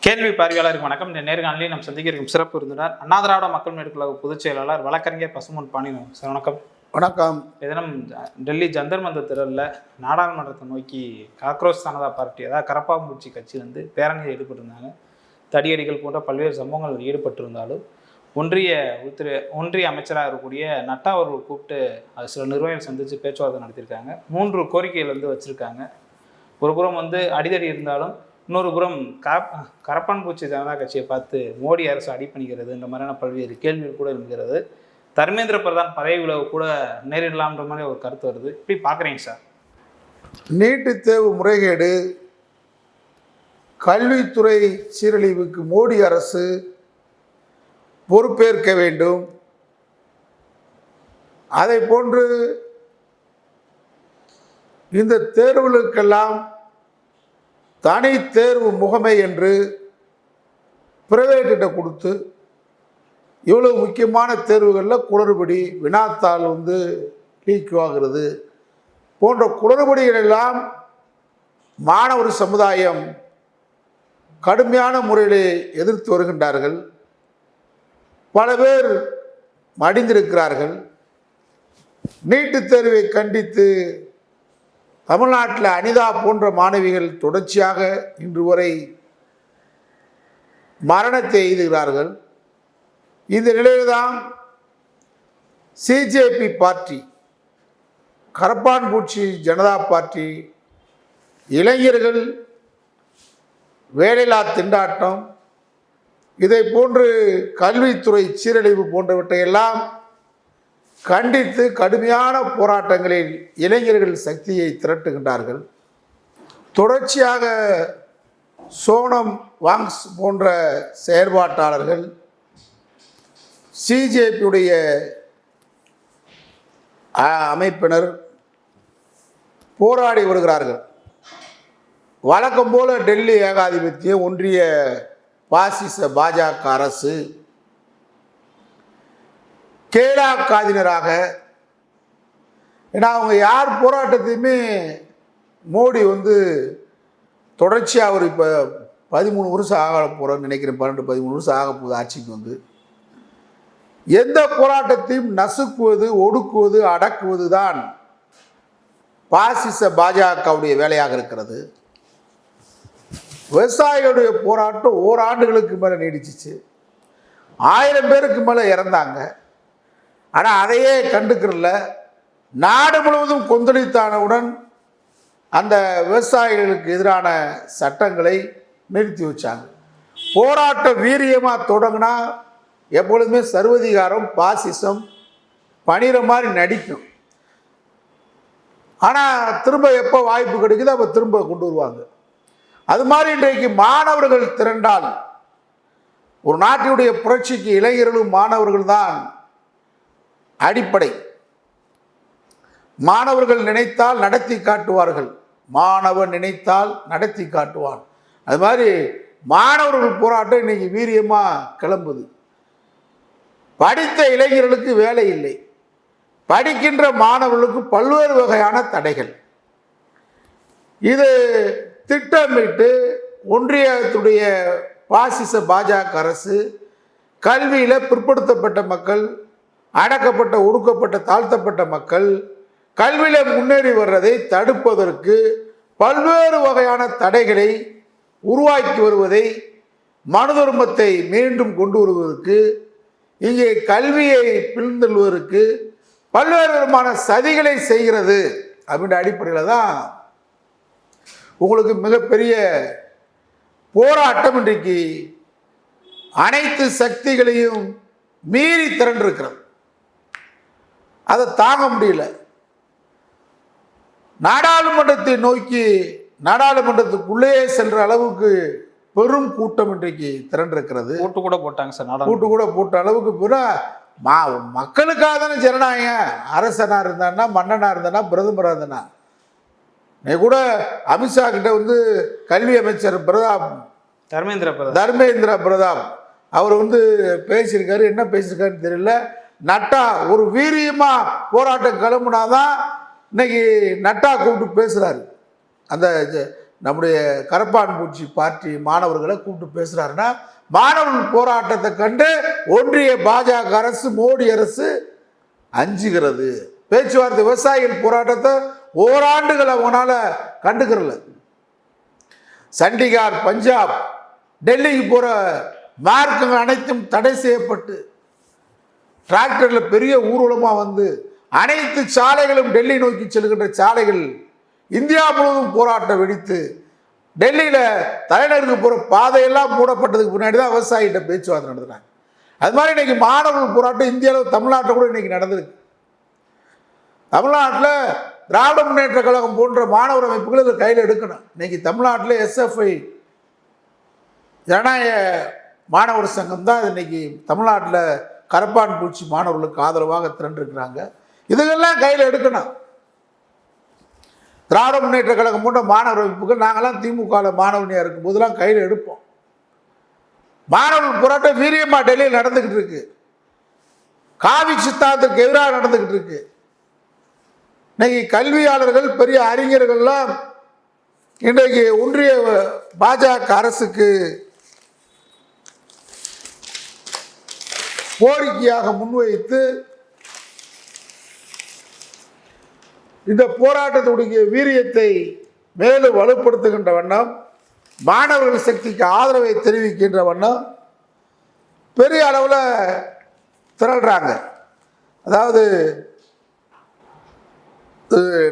கேள்வி பார்வையாளருக்கு வணக்கம். இந்த நேர்காணலில் நாம் சந்திக்க இருக்கும் சிறப்பு விருந்தினர் அண்ணா திராவிட மக்கள் முன்னேற்ற கழக பொதுச் செயலாளர் வழக்கறிஞர் பசும்பொன் பாண்டியன் சார். வணக்கம். வணக்கம். தினம் டெல்லி ஜந்தர் மந்தர் திடலில் நாடாளுமன்றத்தை நோக்கி காக்ரோஷ் ஜனதா பார்ட்டி, அதாவது கரப்பாம்பூச்சி கட்சி பேரணியில் ஈடுபட்டிருந்தாங்க. தடியடிகள் போன்ற பல்வேறு சம்பவங்கள் ஈடுபட்டிருந்தாலும் ஒன்றிய அமைச்சராக இருக்கக்கூடிய நட்டா அவர்கள் கூப்பிட்டு அது சில நிர்வாகிகள் சந்தித்து பேச்சுவார்த்தை நடத்தியிருக்காங்க. 3 கோரிக்கைகள் வச்சுருக்காங்க. ஒரு புறம் அடிதடி இருந்தாலும், இன்னொரு புறம் கரப்பான்பூச்சி ஜனதா கட்சியை பார்த்து மோடி அரசு அடிப்பணிக்கிறது, இந்த மாதிரியான பல்வேறு கேள்விகள் கூட இருக்கிறது. தர்மேந்திர பிரதான் பதவி விலகு கூட நேரிடலாம்ன்ற மாதிரி ஒரு கருத்து வருது. இப்படி பார்க்குறீங்க சார்? நீட்டு தேர்வு முறைகேடு, கல்வித்துறை சீரழிவுக்கு மோடி அரசு பொறுப்பேற்க வேண்டும். அதை போன்று இந்த தேர்வுகளுக்கெல்லாம் தனி தேர்வு முகமை என்று பிரைவேட்டிட்ட கொடுத்து இவ்வளவு முக்கியமான தேர்வுகளில் குளறுபடி, வினாத்தாள் லீக் ஆகிறது போன்ற குளறுபடிகளெல்லாம் மாணவர் சமுதாயம் கடுமையான முறையில் எதிர்த்து வருகின்றார்கள். பல பேர் மடிந்திருக்கிறார்கள். நீட்டு தேர்வை கண்டித்து தமிழ்நாட்டில் அனிதா போன்ற மாணவிகள் தொடர்ச்சியாக இன்று வரை மரணத்தை எய்துகிறார்கள். இந்த நிலையில்தான் சிஜேபி பார்ட்டி, கரப்பான்பூச்சி ஜனதா பார்ட்டி, இளைஞர்கள் வேலையில்லா திண்டாட்டம், இதை போன்று கல்வித்துறை சீரழிவு போன்றவற்றையெல்லாம் கண்டித்து கடுமையான போராட்டங்களில் இளைஞர்கள் சக்தியை திரட்டுகின்றார்கள். தொடர்ச்சியாக சோனம் வாங்ஸ் போன்ற செயற்பாட்டாளர்கள் சிஜேபியுடைய அமைப்பினர் போராடி வருகிறார்கள். வழக்கம் போல டெல்லி ஏகாதிபத்திய ஒன்றிய பாசிச பாஜக அரசு கேடா காதினராக, ஏன்னா அவங்க யார் போராட்டத்தையுமே மோடி தொடர்ச்சியாக ஒரு இப்போ 13 வருஷம் ஆக போகிறோன்னு நினைக்கிறேன். 12-13 வருஷம் ஆக போகுது ஆட்சிக்கு. எந்த போராட்டத்தையும் நசுக்குவது, ஒடுக்குவது, அடக்குவது தான் பாசிச பாஜகவுடைய வேலையாக இருக்கிறது. விவசாயிகளுடைய போராட்டம் ஓராண்டுகளுக்கு மேலே நீடிச்சிச்சு. 1000 பேருக்கு மேலே இறந்தாங்க. ஆனால் அதையே கண்டுக்கிறல. நாடு முழுவதும் கொந்தளித்தானவுடன் அந்த விவசாயிகளுக்கு எதிரான சட்டங்களை நிறுத்தி வச்சாங்க. போராட்டம் வீரியமாக தொடங்கினா எப்பொழுதுமே சர்வதிகாரம், பாசிசம் பணிகிற மாதிரி நடிக்கும். ஆனால் திரும்ப எப்போ வாய்ப்பு கிடைக்குதோ அப்போ திரும்ப கொண்டு வருவாங்க. அது மாதிரி இன்றைக்கு மாணவர்கள் திரண்டால் ஒரு நாட்டினுடைய புரட்சிக்கு இளைஞர்களும் மாணவர்கள் தான் அடிப்படை. மாணவர்கள் நினைத்தால் நடத்தி காட்டுவார்கள், மாணவன் நினைத்தால் நடத்தி காட்டுவான். அது மாதிரி மாணவர்கள் போராட்டம் இன்னைக்கு வீரியமாக கிளம்புது. படித்த இளைஞர்களுக்கு வேலை இல்லை, படிக்கின்ற மாணவர்களுக்கு பல்வேறு வகையான தடைகள். இது திட்டமிட்டு ஒன்றியத்துடைய பாசிச பாஜக அரசு கல்வியில் பிற்படுத்தப்பட்ட மக்கள், அடக்கப்பட்ட, ஒடுக்கப்பட்ட, தாழ்த்தப்பட்ட மக்கள் கல்வியில் முன்னேறி வர்றதை தடுப்பதற்கு பல்வேறு வகையான தடைகளை உருவாக்கி வருவதை, மனு தர்மத்தை மீண்டும் கொண்டு வருவதற்கு, இங்கே கல்வியை பிழ்ந்தெழுவதற்கு பல்வேறு விதமான சதிகளை செய்கிறது அப்படின்ற அடிப்படையில் தான் உங்களுக்கு மிகப்பெரிய போராட்டம் இன்றைக்கு அனைத்து சக்திகளையும் மீறி திரண்டிருக்கிறது. அதை தாங்க முடியல. நாடாளுமன்றத்தை நோக்கி, நாடாளுமன்றத்துக்குள்ளே சென்ற அளவுக்கு பெரும் கூட்டம் இன்றைக்கு திரண்டிருக்கிறது. கூட்டு கூட போட்டாங்க சார். கூட்டு கூட போட்ட அளவுக்கு மக்களுக்காக தானே ஜனநாயகம். அரசனாக இருந்தான்னா, மன்னனாக இருந்தானா, பிரதமராக இருந்தானா. நீ கூட அமித்ஷா கிட்ட கல்வி அமைச்சர் தர்மேந்திர பிரதான் அவர் பேசியிருக்காரு. என்ன பேசியிருக்காருன்னு தெரியல. நட்டா ஒரு வீரியமா போராட்டம் கிளம்புனாதான் இன்னைக்கு நட்டா கூப்பிட்டு பேசுறாரு. அந்த நம்முடைய கரப்பான்பூச்சி பார்ட்டி மாணவர்களை கூப்பிட்டு பேசுகிறாருன்னா மாணவர்கள் போராட்டத்தை கண்டு ஒன்றிய பாஜக அரசு மோடி அரசு அஞ்சுகிறது. பேச்சுவார்த்தை விவசாயிகள் போராட்டத்தை ஓராண்டுகள் அவங்களால கண்டுக்கிறல. சண்டிகார், பஞ்சாப், டெல்லிக்கு போகிற மார்க்கங்கள் அனைத்தும் தடை செய்யப்பட்டு டிராக்டரில் பெரிய ஊர்வலமாக வந்து அனைத்து சாலைகளும் டெல்லி நோக்கி செல்கின்ற சாலைகள் இந்தியா முழுவதும் போராட்டம் வெடித்து டெல்லியில் தலைநகருக்கு போகிற பாதையெல்லாம் மூடப்பட்டதுக்கு முன்னாடி தான் விவசாயிகிட்ட பேச்சுவார்த்தை நடத்துனாங்க. அது மாதிரி இன்னைக்கு மாணவர்கள் போராட்டம் இந்தியாவில் தமிழ்நாட்டில் கூட இன்னைக்கு நடந்திருக்கு. தமிழ்நாட்டில் திராவிட முன்னேற்ற கழகம் போன்ற மாணவர் அமைப்புகள் இதை கையில் எடுக்கணும். இன்னைக்கு தமிழ்நாட்டில் எஸ்எஃப்ஐ ஜனநாயக மாணவர் சங்கம் தான் இன்னைக்கு தமிழ்நாட்டில் கரப்பான்பூச்சி மாணவர்களுக்கு ஆதரவாக திரண்டிருக்கிறாங்க. இதுகெல்லாம் கையில் எடுக்கணும். திராவிட முன்னேற்ற கழகம் போன்ற மாணவர் அமைப்புகள் நாங்கள்லாம் திமுகவில் மாணவனியாக இருக்கும் போதெல்லாம் கையில் எடுப்போம். மாணவர்கள் போராட்டம் வீரியமாக டெல்லியில் நடந்துக்கிட்டு இருக்கு. காவி சித்தாந்தத்துக்கு எதிராக நடந்துக்கிட்டு இருக்கு. இன்னைக்கு கல்வியாளர்கள், பெரிய அறிஞர்கள்லாம் இன்றைக்கு ஒன்றிய பாஜக அரசுக்கு கோரிக்கையாக முன்வைத்து இந்த போராட்டத்துடைய வீரியத்தை மேலும் வலுப்படுத்துகின்ற வண்ணம், மாணவர்கள் சக்திக்கு ஆதரவை தெரிவிக்கின்ற வண்ணம் பெரிய அளவில் திரள்றாங்க. அதாவது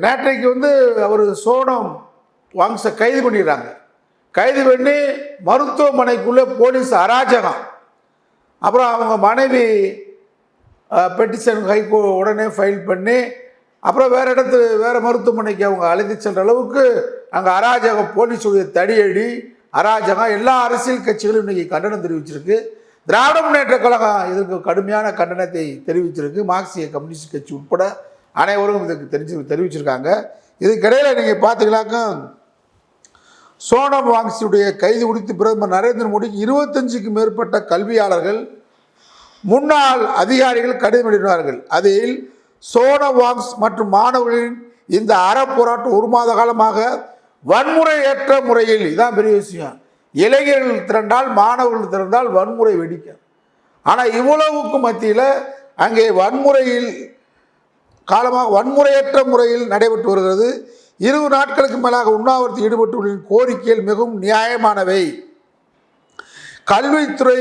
நேற்றைக்கு வந்து அவர் சோனம் வாங்ஸை கைது பண்ணிடுறாங்க. கைது பண்ணி மருத்துவமனைக்குள்ளே போலீஸ் அராஜகம். அப்புறம் அவங்க மனைவி பெட்டிஷன் உடனே ஃபைல் பண்ணி அப்புறம் வேறு மருத்துவமனைக்கு அவங்க அழைத்து சென்ற அளவுக்கு அங்கே அராஜகம், போலீஸுடைய தடியடி, அராஜகம். எல்லா அரசியல் கட்சிகளும் இன்றைக்கி கண்டனம் தெரிவிச்சிருக்கு. திராவிட முன்னேற்ற கழகம் இதற்கு கடுமையான கண்டனத்தை தெரிவிச்சிருக்கு. மார்க்சிய கம்யூனிஸ்ட் கட்சி உட்பட அனைவரும் இதுக்கு தெரிவிச்சிருக்காங்க. இதுக்கிடையில் நீங்கள் பார்த்தீங்கன்னாக்கா சோனம் வாங்ஸுடைய கைது குறித்து பிரதமர் நரேந்திர மோடிக்கு 25க்கும் மேற்பட்ட கல்வியாளர்கள், முன்னாள் அதிகாரிகள் கடிதம் எழுதினார்கள். அதில் சோனம் வாங்ஸ் மற்றும் மாணவர்களின் இந்த அறப்போராட்டம் 1 மாத காலமாக வன்முறையற்ற முறையில், இதான் பெரிய விஷயம், இளைஞர்கள் திரண்டால் மாணவர்கள் திரண்டால் வன்முறை வெடிக்கும். ஆனால் இவ்வளவுக்கு மத்தியில் அங்கே வன்முறையற்ற முறையில் நடைபெற்று வருகிறது. 20 நாட்களுக்கு மேலாக உண்ணாவிரத்தில் ஈடுபட்டுள்ள கோரிக்கைகள் மிகவும் நியாயமானவை. கல்வித்துறை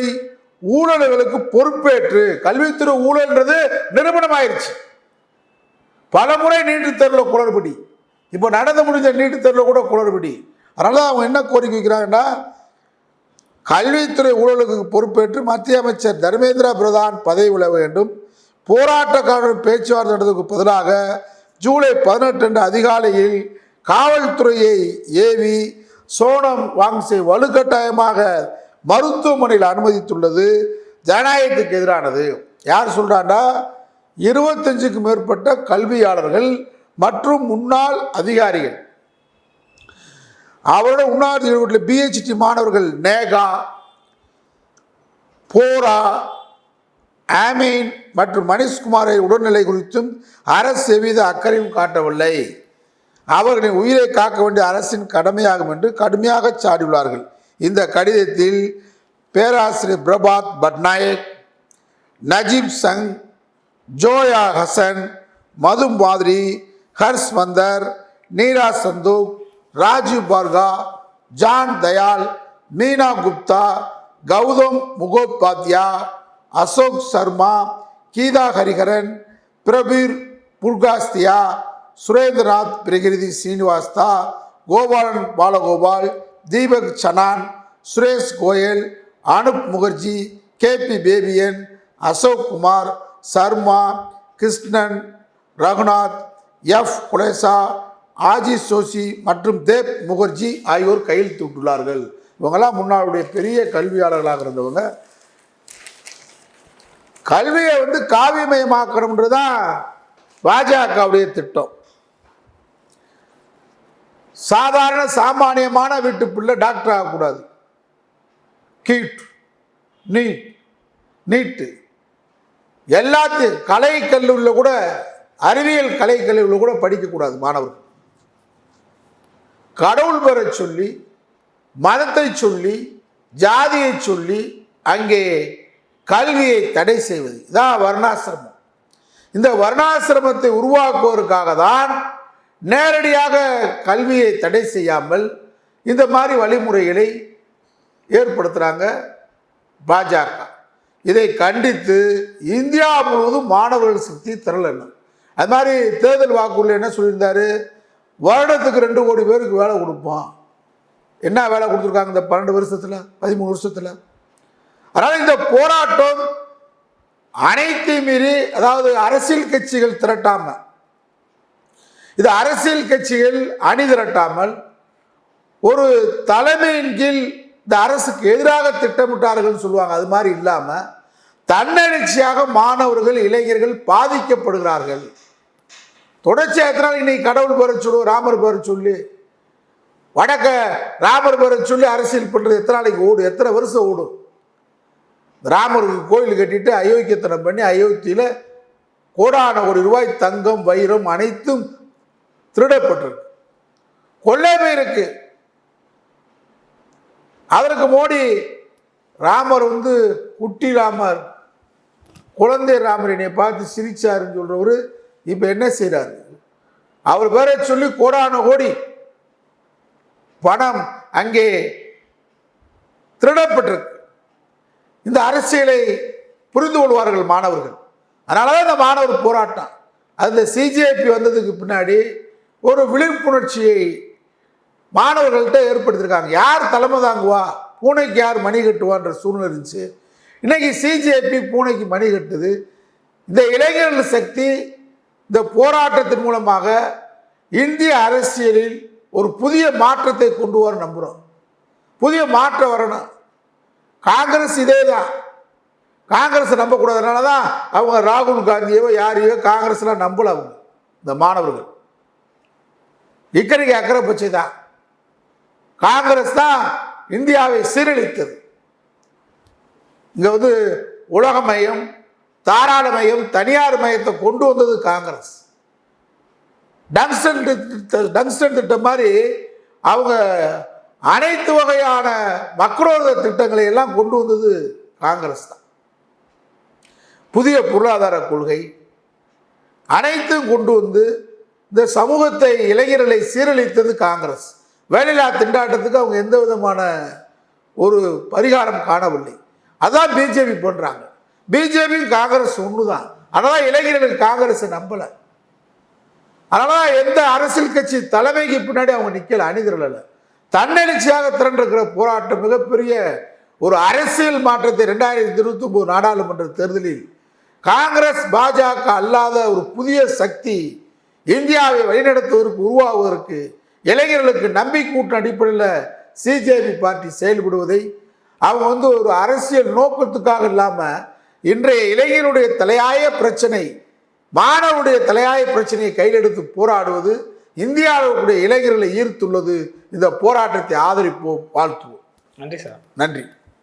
ஊழல்களுக்கு பொறுப்பேற்று, கல்வித்துறை ஊழல்ன்றது நிரூபணமாயிருச்சு. பல முறை நீட்டுத் தேர்வில் குளறுபடி, இப்போ நடந்து முடிஞ்ச நீட்டுத் தேர்வில் கூட குளறுபடி. அதனால தான் அவங்க என்ன கோரிக்கை வைக்கிறாங்கன்னா, கல்வித்துறை ஊழலுக்கு பொறுப்பேற்று மத்திய அமைச்சர் தர்மேந்திர பிரதான் பதவி விலக வேண்டும். போராட்டக்காரர் பேச்சுவார்த்தை நடந்ததுக்கு பதிலாக ஜூலை 18 அதிகாலையில் காவல்துறையை ஏவி சோனம் வாங்ஸை வலுக்கட்டாயமாக மருத்துவமனையில் அனுமதித்துள்ளது ஜனநாயகத்துக்கு எதிரானது. யார் சொல்றாண்டா? 25க்கும் மேற்பட்ட கல்வியாளர்கள் மற்றும் முன்னாள் அதிகாரிகள், அவரோட உண்ணாவிரத ஈடுபட்டுள்ள பிஹெச்டி மாணவர்கள் நேகா, போரா, ஆமீன் மற்றும் மணிஷ்குமாரை உடல்நிலை குறித்தும் அரசு எவ்வித அக்கறையும் காட்டவில்லை. அவர்களின் உயிரை காக்க வேண்டிய அரசின் கடமையாகும் என்று கடுமையாக சாடியுள்ளார்கள். இந்த கடிதத்தில் பேராசிரியர் Prabhat Patnaik, Najeeb Jung, Zoya Hasan, Madhu Bhaduri, Harsh Mander, Neera Chandhoke, Rajeev Bhargava, John Dayal, Meena Gupta, Gautam Mukhopadhyay, Ashok Sharma, Geeta Hariharan, Prabir Purkayastha, Surendranath Prakriti Srivastava, Gopalan Balagopal, Deepak Sanan, Suresh Goyal, Anup Mukherjee, K P Fabian, Ashok Kumar, Sharma, Krishnan, Raghunath, F குலேசா, ஆஜிஸ் சோசி மற்றும் தேப் முகர்ஜி ஆகியோர் கையெழுத்திட்டுள்ளார்கள். இவங்கெல்லாம் முன்னாளுடைய பெரிய கல்வியாளர்களாக இருந்தவங்க. கல்வியை காவியமயமாக்கணும்ன்றதுதான் பாஜகவுடைய திட்டம். சாதாரண சாமானியமான வீட்டு பிள்ளை டாக்டர் ஆகக்கூடாது. நீட்டு எல்லாத்தையும் கலை கல்லூரியில் கூட, அறிவியல் கலை கல்லூரியில் கூட படிக்கக்கூடாது மாணவர்கள். கடவுள் பெற சொல்லி, மதத்தை சொல்லி, ஜாதியை சொல்லி அங்கே கல்வியை தடை செய்வது இதான் வர்ணாசிரமம். இந்த வர்ணாசிரமத்தை உருவாக்குவதற்காக தான் நேரடியாக கல்வியை தடை செய்யாமல் இந்த மாதிரி வழிமுறைகளை ஏற்படுத்துகிறாங்க பாஜக. இதை கண்டித்து இந்தியா முழுவதும் மாணவர்கள் சக்தி திரளணும். அது மாதிரி தேர்தல் வாக்குறுதியில் என்ன சொல்லியிருந்தாரு, வருடத்துக்கு 2 கோடி பேருக்கு வேலை கொடுப்போம். என்ன வேலை கொடுத்துருக்காங்க இந்த 12 வருஷத்தில் 13 வருஷத்தில்? அதனால் இந்த போராட்டம் அனைத்தையும் மீறி, அதாவது அரசியல் கட்சிகள் திரட்டாம, இது அரசியல் கட்சிகள் அணி திரட்டாமல் ஒரு தலைமையின் கீழ் இந்த அரசுக்கு எதிராக திட்டமிட்டார்கள் சொல்லுவாங்க, அது மாதிரி இல்லாமல் தன்னெழுச்சியாக மாணவர்கள் இளைஞர்கள் பாதிக்கப்படுகிறார்கள். தொடர்ச்சியாக இன்னைக்கு கடவுள் பெற சொல்லு, ராமர் பெற சொல்லி, வடக்க ராமர் பெற சொல்லி அரசியல் பண்ணுறது எத்தனை நாளைக்கு ஓடும், எத்தனை வருஷம் ஓடும்? ராமருக்கு கோயில் கட்டிட்டு அயோக்கியத்தனம் பண்ணி அயோத்தியில் கோடான கோடி ரூபாய் தங்கம் வைரம் அனைத்தும் திருடப்பட்டிருக்கு, கொள்ளை போயிருக்கு. அதற்கு மோடி ராமர் குட்டி ராமர், குழந்தை ராமர் என்னை பார்த்து சிரிச்சாருன்னு சொல்றவர் இப்போ என்ன செய்கிறாரு? அவர் பேரை சொல்லி கோடான கோடி பணம் அங்கே திருடப்பட்டிருக்கு. இந்த அரசியலை புரிந்து கொள்வார்கள் மாணவர்கள். அதனால தான் இந்த மாணவர் போராட்டம். அதில் சிஜேபி வந்ததுக்கு பின்னாடி ஒரு விழிப்புணர்ச்சியை மாணவர்கள்ட்ட ஏற்படுத்தியிருக்காங்க. யார் தலைமை தாங்குவா, பூனைக்கு யார் மணி கட்டுவான்ற சூழ்நிலை இருந்துச்சு. இன்னைக்கு சிஜேபி பூனைக்கு மணி கட்டுது. இந்த இளைஞர்கள் சக்தி இந்த போராட்டத்தின் மூலமாக இந்திய அரசியலில் ஒரு புதிய மாற்றத்தை கொண்டு வர நம்புகிறோம். புதிய மாற்றம் வரணும். காங்கிரஸ் இதே தான், காங்கிரஸ் நம்பக்கூடாதனால தான் அவங்க ராகுல் காந்தியோ யாரையோ காங்கிரஸ்லாம் நம்பல. அவங்க இந்த மாணவர்கள் இக்கரைக்கு அக்கறை பட்சி தான். காங்கிரஸ் தான் இந்தியாவை சீரழித்தது. இங்கே உலக மையம், தாராள மையம், தனியார் மையத்தை கொண்டு வந்தது காங்கிரஸ். டங்ஸ்டன் திட்டம் மாதிரி அவங்க அனைத்து வகையான மக்களோட திட்டங்களை எல்லாம் கொண்டு வந்தது காங்கிரஸ் தான். புதிய பொருளாதார கொள்கை அனைத்தும் கொண்டு வந்து இந்த சமூகத்தை, இளைஞர்களை சீரழித்தது காங்கிரஸ். வேலையில்லா திண்டாட்டத்துக்கு அவங்க எந்த விதமான ஒரு பரிகாரம் காணவில்லை. அதான் பிஜேபி பண்ணுறாங்க. பிஜேபியும் காங்கிரஸ் ஒன்று தான். அதனால் இளைஞர்களுக்கு காங்கிரஸை நம்பலை. அதனால் எந்த அரசியல் கட்சி தலைமைக்கு பின்னாடி அவங்க நிற்கல, அணிதிரளலை. தன்னெழுச்சியாக திரண்டிருக்கிற போராட்டம் மிகப்பெரிய ஒரு அரசியல் மாற்றத்தை 2029 நாடாளுமன்ற தேர்தலில் காங்கிரஸ் பாஜக அல்லாத ஒரு புதிய சக்தி இந்தியாவை வழிநடத்துவதற்கு, உருவாகுவதற்கு, இளைஞர்களுக்கு நம்பிக்கையூட்டும் அடிப்படையில் சிஜேபி பார்ட்டி செயல்படுவதை அவங்க ஒரு அரசியல் நோக்கத்துக்காக இல்லாமல் இன்றைய இளைஞருடைய தலையாய பிரச்சனை, மாணவருடைய தலையாய பிரச்சனையை கையில் எடுத்து போராடுவது இந்தியாவுடைய இளைஞர்களை ஈர்த்துள்ளது. இந்த போராட்டத்தை ஆதரிப்போம், வாழ்த்துவோம். நன்றி சார். நன்றி.